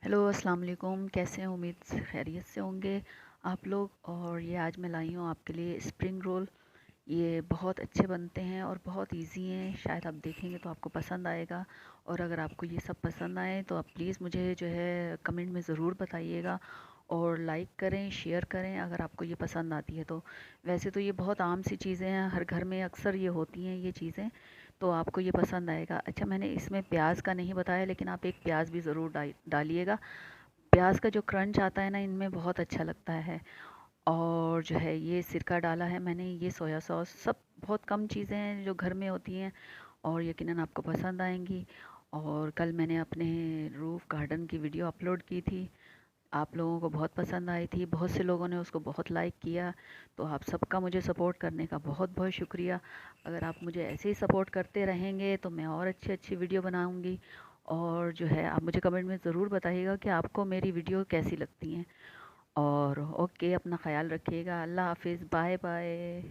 Hello अस्सलाम वालेकुम। कैसे हैं? उम्मीद से खैरियत से होंगे आप लोग। और ये आज मैं लाई हूँ आपके लिए स्प्रिंग रोल। ये बहुत अच्छे बनते हैं और बहुत इजी हैं। शायद आप देखेंगे तो आपको पसंद आएगा। और अगर आपको ये सब पसंद आए तो आप प्लीज़ मुझे जो है कमेंट में ज़रूर बताइएगा। और लाइक करें, शेयर करें अगर आपको ये पसंद आती है तो। वैसे तो ये बहुत आम सी चीज़ें हैं, हर घर में अक्सर ये होती हैं ये चीज़ें। तो आपको ये पसंद आएगा। अच्छा, मैंने इसमें प्याज का नहीं बताया, लेकिन आप एक प्याज भी ज़रूर डालिएगा। प्याज का जो क्रंच आता है ना, इनमें बहुत अच्छा लगता है। और जो है ये सिरका डाला है मैंने, ये सोया सॉस, सब बहुत कम चीज़ें हैं जो घर में होती हैं और यकीनन आपको पसंद आएंगी। और कल मैंने अपने रूफ़ गार्डन की वीडियो अपलोड की थी। आप लोगों को बहुत पसंद आई थी, बहुत से लोगों ने उसको बहुत लाइक किया। तो आप सबका मुझे सपोर्ट करने का बहुत बहुत शुक्रिया। अगर आप मुझे ऐसे ही सपोर्ट करते रहेंगे तो मैं और अच्छी अच्छी वीडियो बनाऊंगी। और जो है आप मुझे कमेंट में ज़रूर बताइएगा कि आपको मेरी वीडियो कैसी लगती हैं। और ओके, अपना ख्याल रखिएगा। अल्लाह हाफिज़, बाय बाय।